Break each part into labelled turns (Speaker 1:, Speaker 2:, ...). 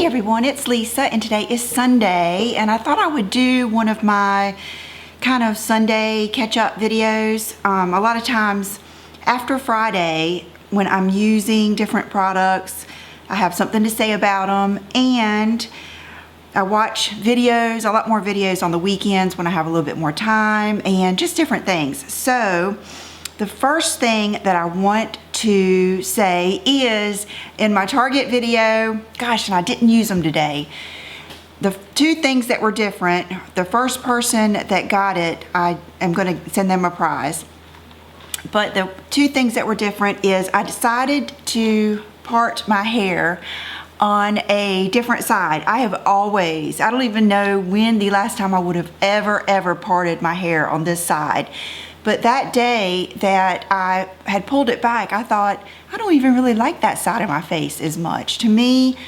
Speaker 1: Hey everyone, it's Lisa and today is Sunday and I thought I would do one of my kind of Sunday catch-up videos. A lot of times after Friday when I'm using different products, I have something to say about them, and I watch videos, a lot more videos on the weekends when I have a little bit more time, and just different things. So the first thing that I want to say is in my Target video, gosh, and I didn't use them today. The two things that were different, the first person that got it, I am going to send them a prize. But the two things that were different is I decided to part my hair on a different side. I have always, I don't even know when the last time I would have ever parted my hair on this side. But that day that I had pulled it back, I thought, I don't even really like that side of my face as much. To me,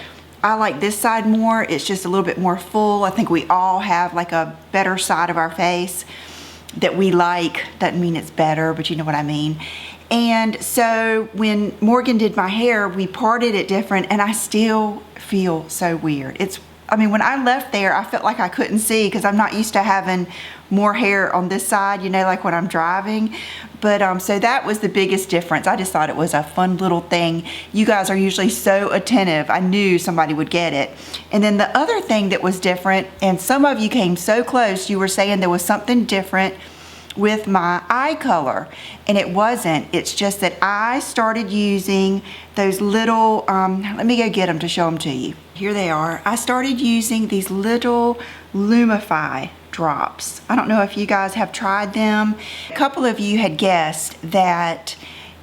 Speaker 1: I like this side more. It's just a little bit more full. I think we all have like a better side of our face that we like. Doesn't mean it's better, but you know what I mean. And so when Morgan did my hair, we parted it different, and I still feel so weird. I mean, when I left there, I felt like I couldn't see because I'm not used to having more hair on this side, you know, like when I'm driving. But so that was the biggest difference. I just thought it was a fun little thing. You guys are usually so attentive. I knew somebody would get it. And then the other thing that was different, and some of you came so close, you were saying there was something different with my eye color, and it wasn't. It's just that I started using those little, let me go get them to show them to you. Here they are. I started using these little Lumify drops. I don't know if you guys have tried them. A couple of you had guessed that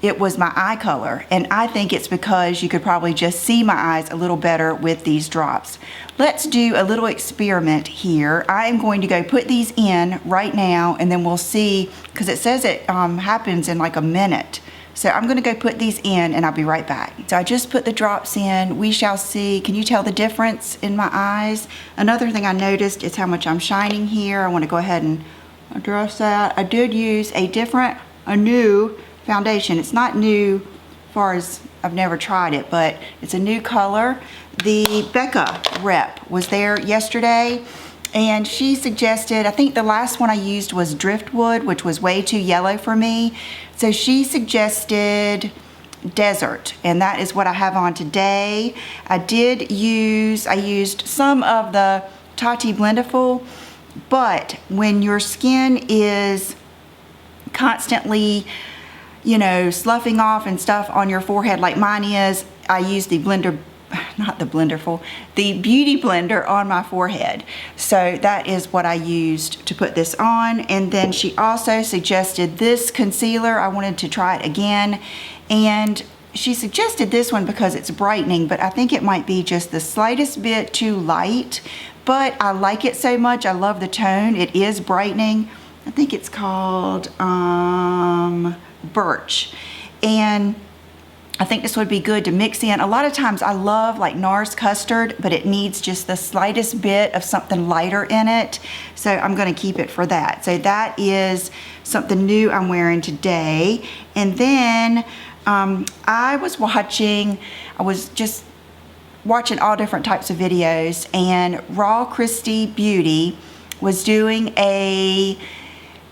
Speaker 1: it was my eye color, and I think it's because you could probably just see my eyes a little better with these drops. Let's do a little experiment here. I am going to go put these in right now, and then we'll see, because it says it happens in like a minute. So I'm going to go put these in and I'll be right back. So I just put the drops in. We shall see. Can you tell the difference in my eyes? Another thing I noticed is how much I'm shining here. I want to go ahead and address that. I did use a new foundation. It's not new as far as I've never tried it, but it's a new color. The Becca rep was there yesterday, and she suggested, I think the last one I used was Driftwood, which was way too yellow for me. So she suggested Desert, and that is what I have on today. I used some of the Tati Blendiful, but when your skin is constantly, you know, sloughing off and stuff on your forehead like mine is, I use the the Beauty Blender on my forehead. So that is what I used to put this on. And then she also suggested this concealer. I wanted to try it again, and she suggested this one because it's brightening, but I think it might be just the slightest bit too light, but I like it so much. I love the tone. It is brightening. I think it's called Birch, and I think this would be good to mix in. A lot of times I love like NARS custard, but it needs just the slightest bit of something lighter in it, so I'm going to keep it for that. So that is something new I'm wearing today. And then I was just watching all different types of videos, and Raw Christy Beauty was doing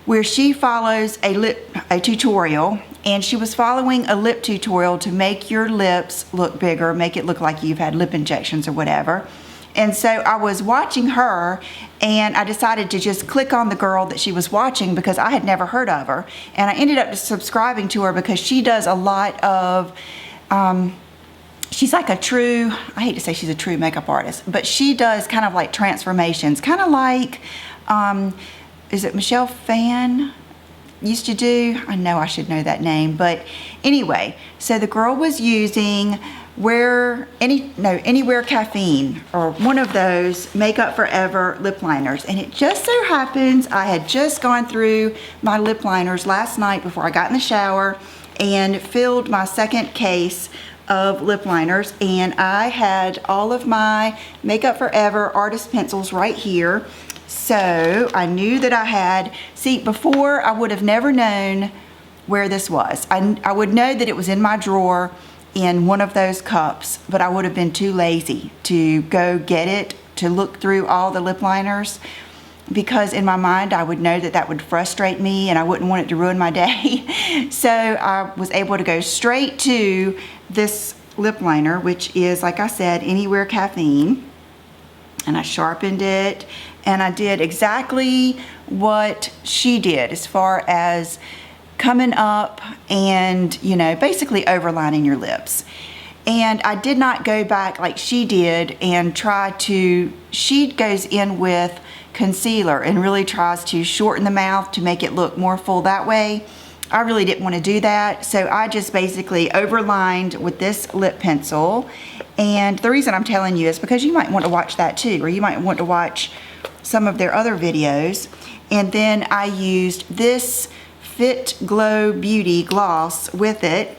Speaker 1: where she follows a tutorial, and she was following a lip tutorial to make your lips look bigger, make it look like you've had lip injections or whatever. And so I was watching her, and I decided to just click on the girl that she was watching because I had never heard of her. And I ended up subscribing to her because she does a lot of, she's like I hate to say she's a true makeup artist, but she does kind of like transformations, kind of like, is it Michelle Phan used to do? I know I should know that name, but anyway, so the girl was using Anywhere Caffeine, or one of those Makeup Forever lip liners, and it just so happens I had just gone through my lip liners last night before I got in the shower and filled my second case of lip liners, and I had all of my Makeup Forever artist pencils right here. So I knew that I had, before I would have never known where this was. I would know that it was in my drawer, in one of those cups, but I would have been too lazy to go get it, to look through all the lip liners, because in my mind I would know that that would frustrate me and I wouldn't want it to ruin my day. So I was able to go straight to this lip liner, which is, like I said, Anywhere Caffeine, and I sharpened it, and I did exactly what she did as far as coming up and, you know, basically overlining your lips. And I did not go back like she did and try to, she goes in with concealer and really tries to shorten the mouth to make it look more full that way. I really didn't want to do that, so I just basically overlined with this lip pencil. And the reason I'm telling you is because you might want to watch that too, or you might want to watch some of their other videos. And then I used this Fit Glow Beauty gloss with it,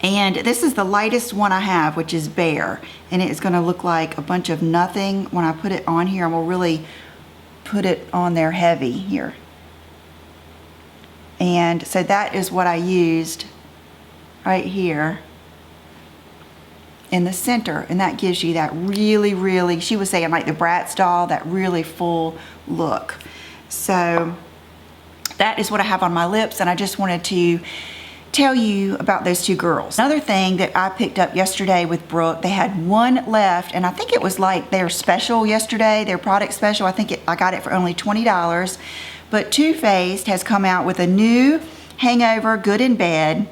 Speaker 1: and this is the lightest one I have, which is Bare, and it is going to look like a bunch of nothing when I put it on here. I will really put it on there heavy here. And so that is what I used right here in the center, and that gives you that really, she was saying like the Bratz doll, that really full look. So that is what I have on my lips, and I just wanted to tell you about those two girls. Another thing that I picked up yesterday with Brooke, they had one left, and I think it was like their special yesterday, their product special. I think I got it for only $20. But Too Faced has come out with a new Hangover Good in Bed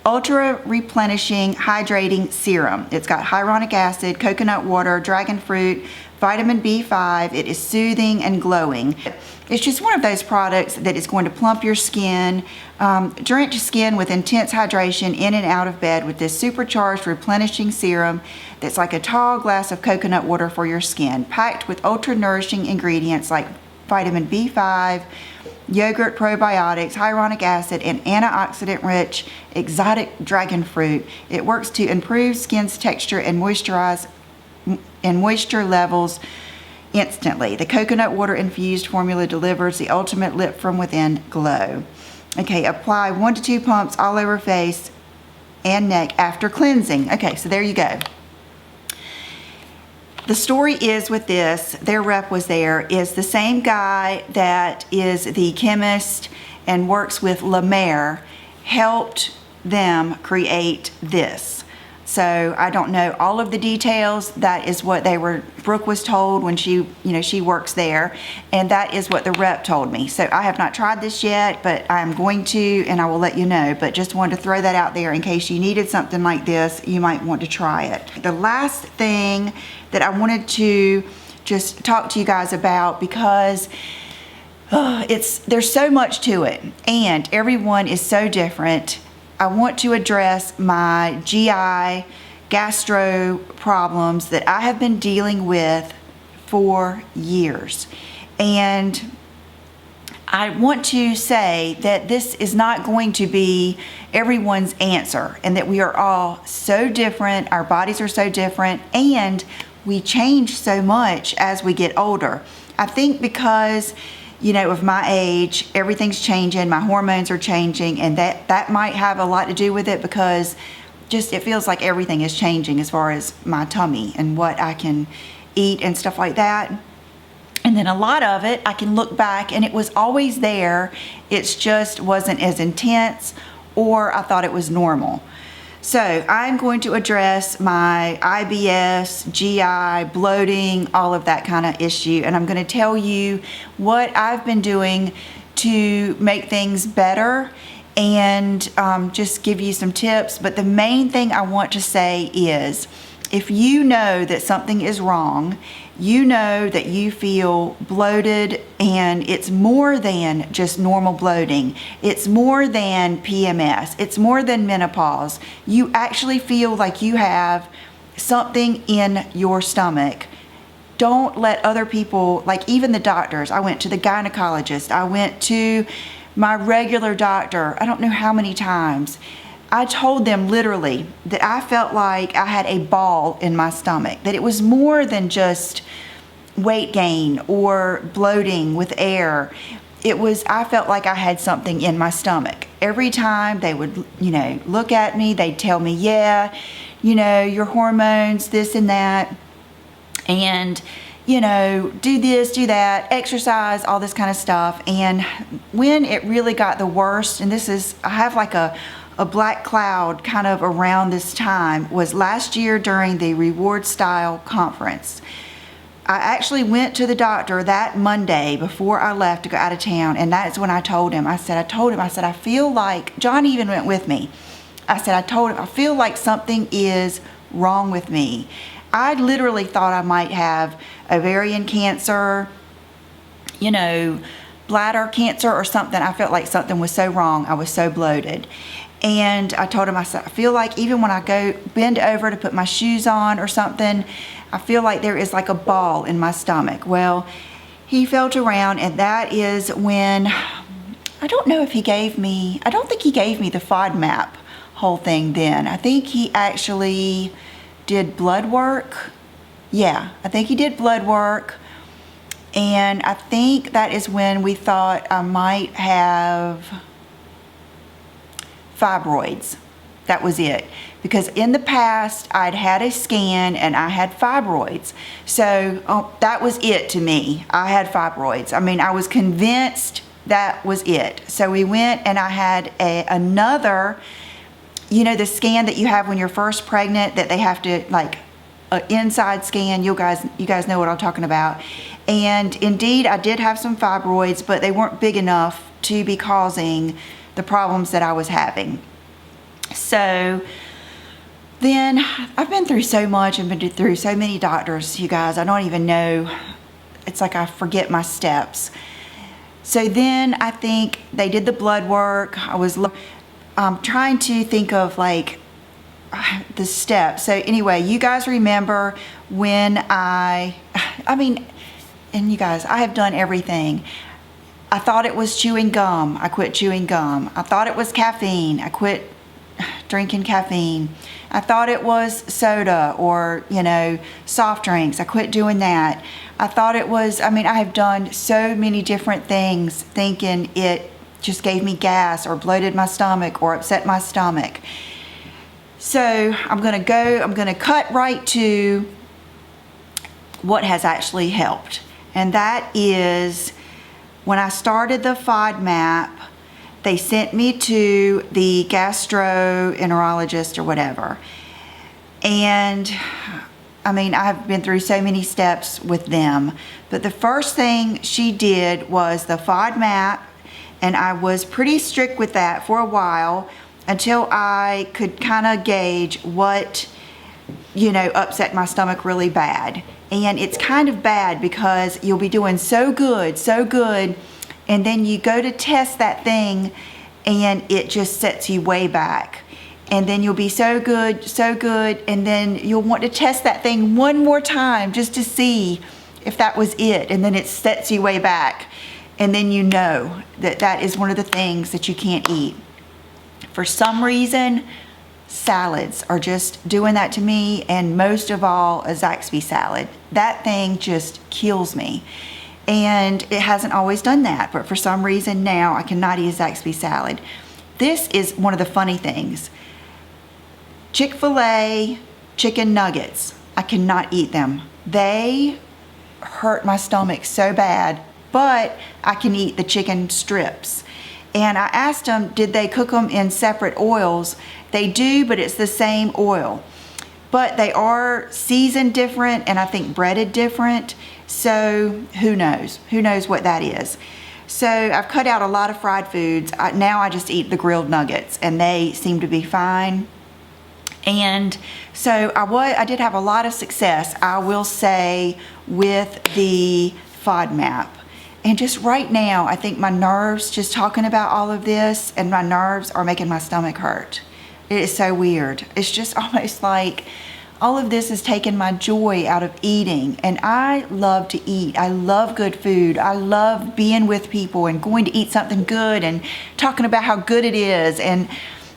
Speaker 1: Ultra Replenishing Hydrating Serum. It's got hyaluronic acid, coconut water, dragon fruit, vitamin B5. It is soothing and glowing. It's just one of those products that is going to plump your skin, drench skin with intense hydration in and out of bed with this supercharged replenishing serum that's like a tall glass of coconut water for your skin, packed with ultra nourishing ingredients like vitamin B5, yogurt probiotics, hyaluronic acid, and antioxidant-rich exotic dragon fruit. It works to improve skin's texture and moisture levels instantly. The coconut water infused formula delivers the ultimate lip from within glow. Okay, apply 1 to 2 pumps all over face and neck after cleansing. Okay, so there you go. The story is with this, their rep was there, is the same guy that is the chemist and works with La Mer, helped them create this. So I don't know all of the details. That is what Brooke was told when she works there, and that is what the rep told me. So I have not tried this yet, but I'm going to, and I will let you know. But just wanted to throw that out there in case you needed something like this, you might want to try it. The last thing that I wanted to just talk to you guys about, because there's so much to it, and everyone is so different. I want to address my GI gastro problems that I have been dealing with for years. And I want to say that this is not going to be everyone's answer, and that we are all so different, our bodies are so different, and we change so much as we get older. I think because of my age, everything's changing, my hormones are changing, and that might have a lot to do with it, because just it feels like everything is changing as far as my tummy and what I can eat and stuff like that. And then a lot of it, I can look back and it was always there. It's just wasn't as intense, or I thought it was normal. So I'm going to address my IBS, GI, bloating, all of that kind of issue. And I'm going to tell you what I've been doing to make things better, and just give you some tips. But the main thing I want to say is, if you know that something is wrong, you know that you feel bloated, and it's more than just normal bloating. It's more than PMS. It's more than menopause. You actually feel like you have something in your stomach. Don't let other people, like even the doctors. I went to the gynecologist. I went to my regular doctor, I don't know how many times. I told them literally that I felt like I had a ball in my stomach, that it was more than just weight gain or bloating with air. I felt like I had something in my stomach. every time they would, you know, look at me, they'd tell me, yeah, you know, your hormones, this and that, and, you know, do this, do that, exercise, all this kind of stuff. And when it really got the worst, and this is, I have like a black cloud kind of around this time, was last year during the Reward Style conference. I actually went to the doctor that Monday before I left to go out of town, and that's when I told him. I said, I feel like, John even went with me. I told him, I feel like something is wrong with me. I literally thought I might have ovarian cancer, you know, bladder cancer or something. I felt like something was so wrong. I was so bloated. And I told him, I said, I feel like even when I go bend over to put my shoes on or something, I feel like there is like a ball in my stomach. Well, he felt around, and that is when, I don't know if he gave me, I don't think he gave me the FODMAP whole thing then. I think he actually did blood work. Yeah, I think he did blood work. And I think that is when we thought I might have fibroids. That was it. Because in the past, I'd had a scan and I had fibroids. So that was it to me. I had fibroids. I mean, I was convinced that was it. So we went and I had another, you know, the scan that you have when you're first pregnant, that they have to, like, an inside scan. You guys know what I'm talking about. And indeed, I did have some fibroids, but they weren't big enough to be causing the problems that I was having. So then I've been through so much and been through so many doctors, you guys. I don't even know. It's like I forget my steps. So then I think they did the blood work. I was trying to think of like the steps. So anyway, you guys remember when I mean, and you guys, I have done everything. I thought it was chewing gum. I quit chewing gum. I thought it was caffeine. I quit drinking caffeine. I thought it was soda or, you know, soft drinks. I quit doing that. I thought it was, I mean, I have done so many different things thinking it just gave me gas or bloated my stomach or upset my stomach. So I'm going to cut right to what has actually helped. And that is when I started the FODMAP, they sent me to the gastroenterologist or whatever. And I mean, I've been through so many steps with them. But the first thing she did was the FODMAP, and I was pretty strict with that for a while until I could kind of gauge what, you know, upset my stomach really bad. And it's kind of bad because you'll be doing so good, and then you go to test that thing and it just sets you way back. And then you'll be so good, and then you'll want to test that thing one more time just to see if that was it, and then it sets you way back. And then you know that that is one of the things that you can't eat. For some reason, salads are just doing that to me, and most of all, a Zaxby salad. That thing just kills me. And it hasn't always done that, but for some reason now I cannot eat a Zaxby salad. This is one of the funny things. Chick-fil-A chicken nuggets, I cannot eat them. They hurt my stomach so bad, but I can eat the chicken strips. And I asked them, did they cook them in separate oils? They do, but it's the same oil. But they are seasoned different, and I think breaded different. So who knows? Who knows what that is? So I've cut out a lot of fried foods. Now I just eat the grilled nuggets, and they seem to be fine. And so I did have a lot of success, I will say, with the FODMAP. And just right now, I think my nerves, just talking about all of this, and my nerves are making my stomach hurt. It is so weird. It's just almost like all of this has taken my joy out of eating. And I love to eat. I love good food. I love being with people and going to eat something good and talking about how good it is. And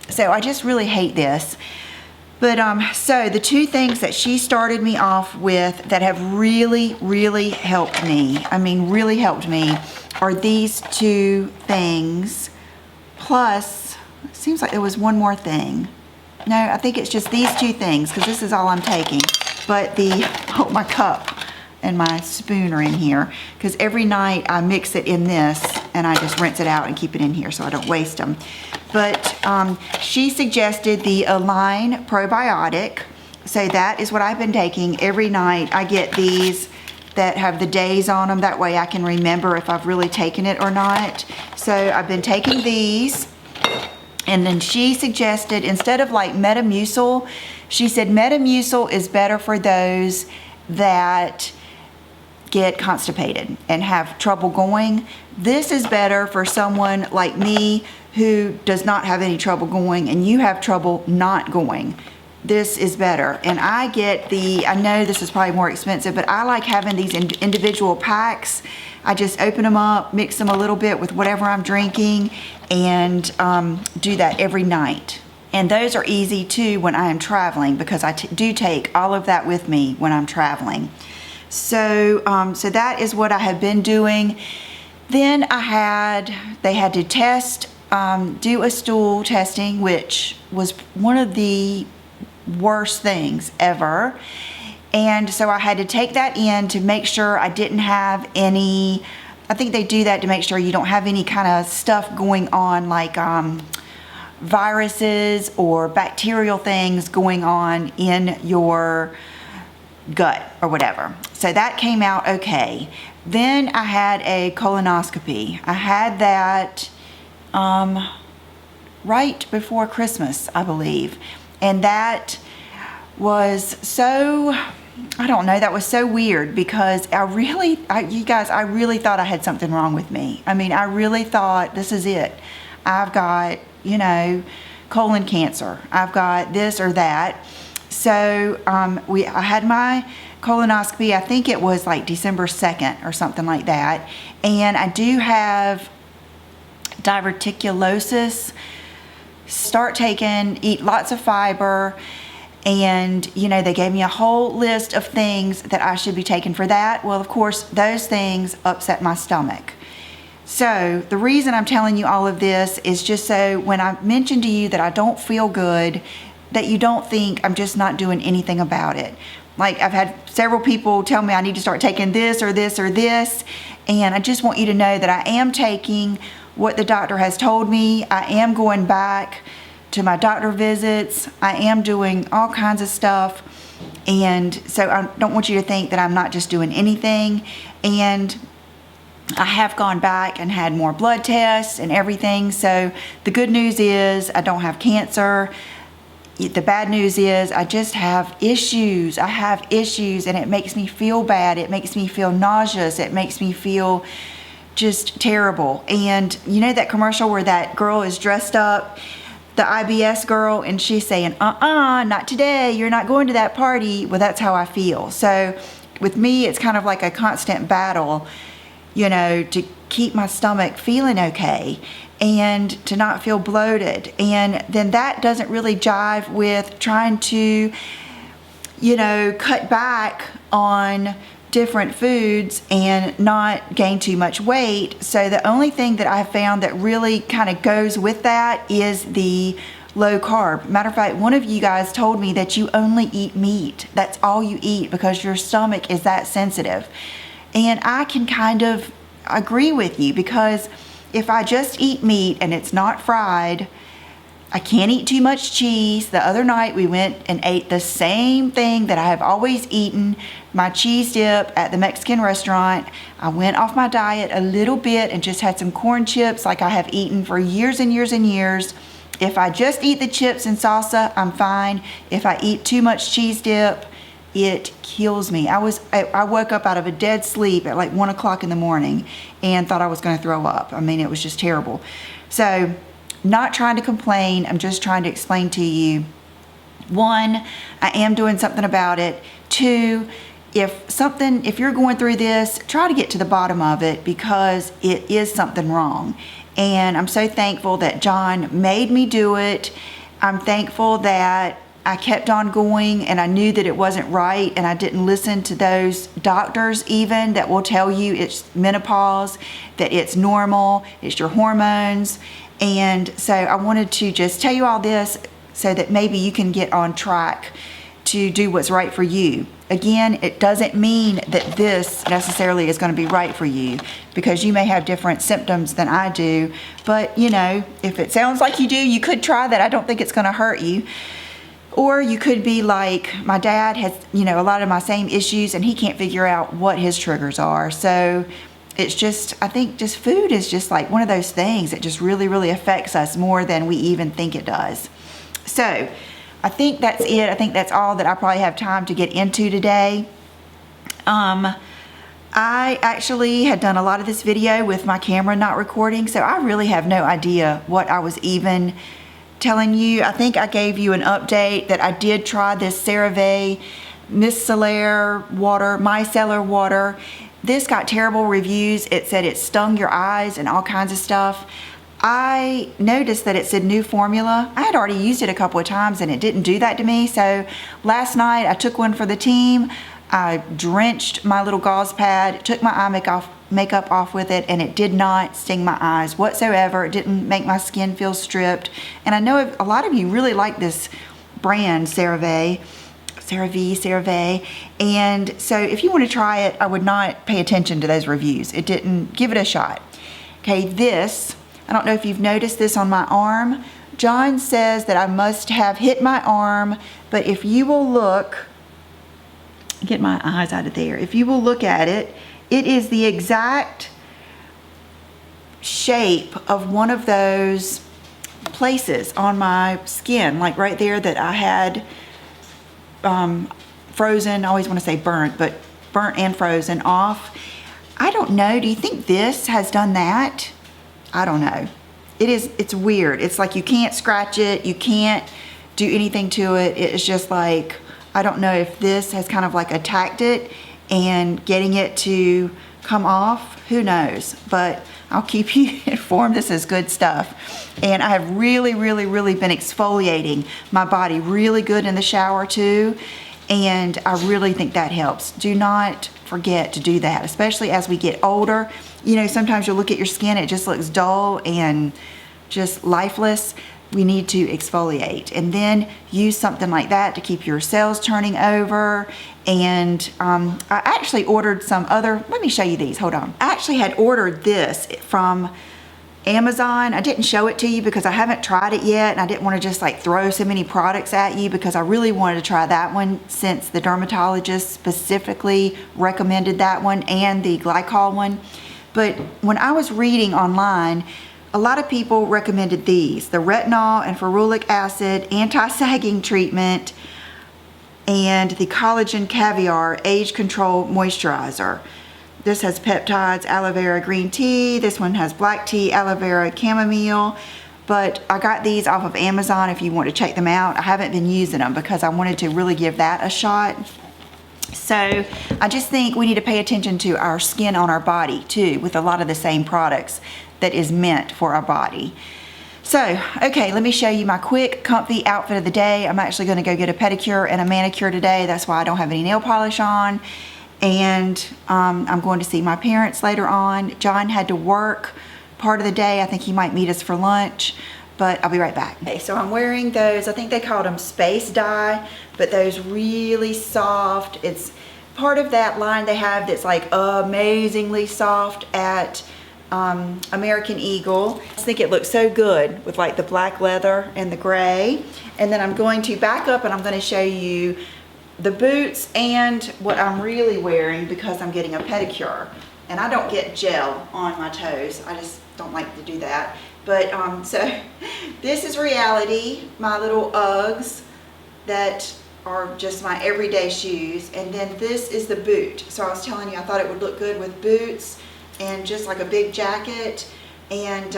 Speaker 1: so I just really hate this. But so the two things that she started me off with that have really, really helped me, I mean really helped me, are these two things. plus, it seems like there was one more thing. No, I think it's just these two things, because this is all I'm taking. But my cup and my spoon are in here, because every night I mix it in this and I just rinse it out and keep it in here so I don't waste them. But she suggested the Align Probiotic. So that is what I've been taking every night. I get these that have the days on them. That way I can remember if I've really taken it or not. So I've been taking these. And then she suggested, instead of like Metamucil, she said Metamucil is better for those that get constipated and have trouble going. This is better for someone like me who does not have any trouble going, and you have trouble not going. This is better. And I get I know this is probably more expensive, but I like having these individual packs. I just open them up, mix them a little bit with whatever I'm drinking, and do that every night. And those are easy too when I am traveling, because I do take all of that with me when I'm traveling. So that is what I have been doing. Then they had to test, do a stool testing, which was one of the worst things ever. And so I had to take that in to make sure I didn't have any, I think they do that to make sure you don't have any kind of stuff going on, like viruses or bacterial things going on in your gut or whatever. So that came out okay. Then I had a colonoscopy. I had that right before Christmas, I believe. And that was so, I don't know, that was so weird, because you guys, I really thought I had something wrong with me. I mean, I really thought, this is it. I've got, colon cancer. I've got this or that. So I had my colonoscopy, I think it was like December 2nd or something like that. And I do have diverticulosis. Eat lots of fiber. And, they gave me a whole list of things that I should be taking for that. Well, of course, those things upset my stomach. So the reason I'm telling you all of this is just so when I mention to you that I don't feel good, that you don't think I'm just not doing anything about it. Like, I've had several people tell me I need to start taking this or this or this. And I just want you to know that I am taking what the doctor has told me. I am going back to my doctor visits. I am doing all kinds of stuff. And so I don't want you to think that I'm not just doing anything. And I have gone back and had more blood tests and everything. So the good news is I don't have cancer. The bad news is I just have issues. I have issues, and it makes me feel bad. It makes me feel nauseous. It makes me feel just terrible. And you know that commercial where that girl is dressed up, the IBS girl, and she's saying, not today. You're not going to that party. Well, that's how I feel. So with me, it's kind of like a constant battle, to keep my stomach feeling okay and to not feel bloated. And then that doesn't really jive with trying to, cut back on different foods and not gain too much weight. So the only thing that I've found that really kind of goes with that is the low carb. Matter of fact, one of you guys told me that you only eat meat. That's all you eat because your stomach is that sensitive. And I can kind of agree with you, because if I just eat meat and it's not fried, I can't eat too much cheese. The other night we went and ate the same thing that I have always eaten, my cheese dip at the Mexican restaurant. I went off my diet a little bit and just had some corn chips like I have eaten for years and years and years. If I just eat the chips and salsa, I'm fine. If I eat too much cheese dip, it kills me. I woke up out of a dead sleep at like 1 o'clock in the morning and thought I was going to throw up. I mean, it was just terrible. So, not trying to complain. I'm just trying to explain to you. 1, I am doing something about it. 2, if you're going through this, try to get to the bottom of it, because it is something wrong. And I'm so thankful that John made me do it. I'm thankful that I kept on going and I knew that it wasn't right, and I didn't listen to those doctors even that will tell you it's menopause, that it's normal, it's your hormones. And so I wanted to just tell you all this so that maybe you can get on track to do what's right for you. Again, it doesn't mean that this necessarily is going to be right for you, because you may have different symptoms than I do. But you know, if it sounds like you do, you could try that. I don't think it's going to hurt you. Or you could be like my dad has, you know, a lot of my same issues, and he can't figure out what his triggers are. So it's just, I think just food is just like one of those things that just really, really affects us more than we even think it does. So I think that's it. I think that's all that I probably have time to get into today. I actually had done a lot of this video with my camera not recording, so I really have no idea what I was even telling you. I think I gave you an update that I did try this CeraVe micellar water. This got terrible reviews. It said it stung your eyes and all kinds of stuff. I noticed that it said new formula. I had already used it a couple of times and it didn't do that to me. So last night I took one for the team. I drenched my little gauze pad, took my eye makeup off with it, and it did not sting my eyes whatsoever. It didn't make my skin feel stripped. And I know a lot of you really like this brand, CeraVe. And so if you want to try it, I would not pay attention to those reviews. It didn't, give it a shot. Okay, this, I don't know if you've noticed this on my arm. John says that I must have hit my arm, but if you will look, get my eyes out of there. If you will look at it, it is the exact shape of one of those places on my skin, like right there that I had frozen, I always want to say burnt, but burnt and frozen off. I don't know, do you think this has done that? I don't know. It's weird. It's like you can't scratch it, you can't do anything to it. It's just like, I don't know if this has kind of like attacked it and getting it to come off, who knows, but I'll keep you informed. This is good stuff. And I have really, really, really been exfoliating my body really good in the shower too. And I really think that helps. Do not forget to do that, especially as we get older. You know, sometimes you'll look at your skin, it just looks dull and just lifeless. We need to exfoliate, and then use something like that to keep your cells turning over. And I actually ordered some other, let me show you these, hold on. I actually had ordered this from Amazon. I didn't show it to you because I haven't tried it yet, and I didn't want to just like throw so many products at you, because I really wanted to try that one since the dermatologist specifically recommended that one and the glycol one. But when I was reading online, a lot of people recommended these, the retinol and ferulic acid anti-sagging treatment and the collagen caviar age control moisturizer. This has peptides, aloe vera green tea. This one has black tea, aloe vera chamomile. But I got these off of Amazon if you want to check them out. I haven't been using them because I wanted to really give that a shot. So I just think we need to pay attention to our skin on our body too, with a lot of the same products that is meant for our body. So, okay, let me show you my quick, comfy outfit of the day. I'm actually gonna go get a pedicure and a manicure today. That's why I don't have any nail polish on. And I'm going to see my parents later on. John had to work part of the day. I think he might meet us for lunch, but I'll be right back. Okay, so I'm wearing those, I think they called them space dye, but those really soft, it's part of that line they have that's like amazingly soft at American Eagle. I think it looks so good with like the black leather and the gray. And then I'm going to back up and I'm going to show you the boots and what I'm really wearing because I'm getting a pedicure. And I don't get gel on my toes. I just don't like to do that. But so this is reality, my little Uggs that are just my everyday shoes. And then this is the boot. So I was telling you I thought it would look good with boots and just like a big jacket. And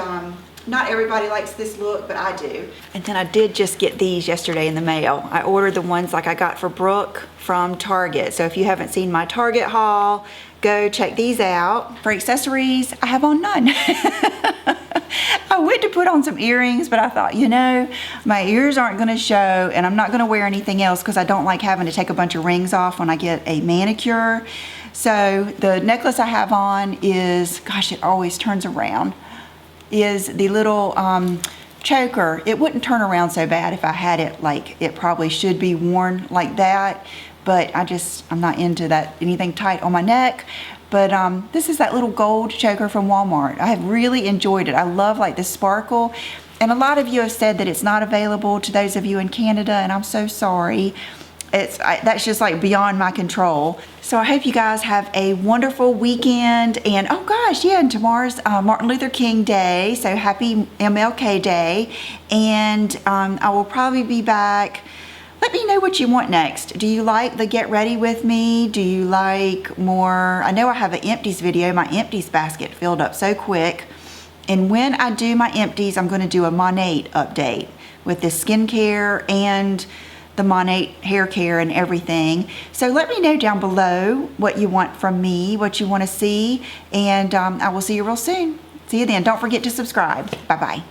Speaker 1: not everybody likes this look, but I do. And then I did just get these yesterday in the mail. I ordered the ones like I got for Brooke from Target. So if you haven't seen my Target haul, go check these out. For accessories, I have on none. I went to put on some earrings, but I thought, you know, my ears aren't gonna show and I'm not gonna wear anything else because I don't like having to take a bunch of rings off when I get a manicure. So the necklace I have on is, gosh, it always turns around. is the little choker. It wouldn't turn around so bad if I had it like it probably should be worn like that, but I'm not into that, anything tight on my neck. But this is that little gold choker from Walmart. I have really enjoyed it. I love like the sparkle. And a lot of you have said that it's not available to those of you in Canada, and I'm so sorry. That's just like beyond my control. So I hope you guys have a wonderful weekend. And oh gosh, yeah, and tomorrow's Martin Luther King Day. So happy MLK Day. And I will probably be back. Let me know what you want next. Do you like the get ready with me? Do you like more? I know I have an empties video. My empties basket filled up so quick. And when I do my empties, I'm going to do a Monat update with the skincare and the Monat hair care and everything. So let me know down below what you want from me, what you want to see, and I will see you real soon. See you then. Don't forget to subscribe. Bye-bye.